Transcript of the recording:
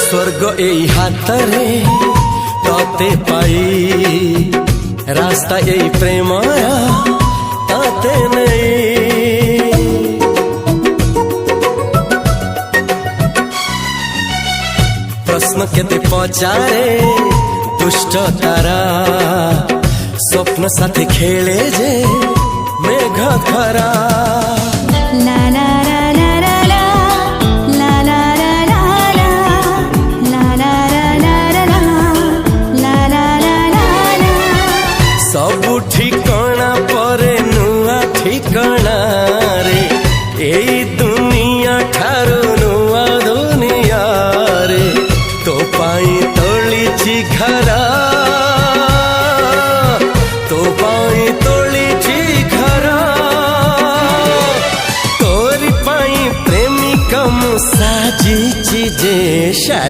स्वर्ग एई हातरे तते पाई रास्ता एई प्रेमया ताते नहीं। प्रश्न केते पचारे दुष्ट तारा स्वप्न साथी खेले जे मेघ खरा। ला ला ला ला ला ला ला ला ला ला ला ला ला ला। सबु ठिकाना परे नुआ ठिकाना रे एई दुनिया ठारू नुआ दुनिया रे। तो पाई तोलिछि घरा तो पाई तोलिछि घरा तोरी पाई प्रेमिका मु साजिछि जे।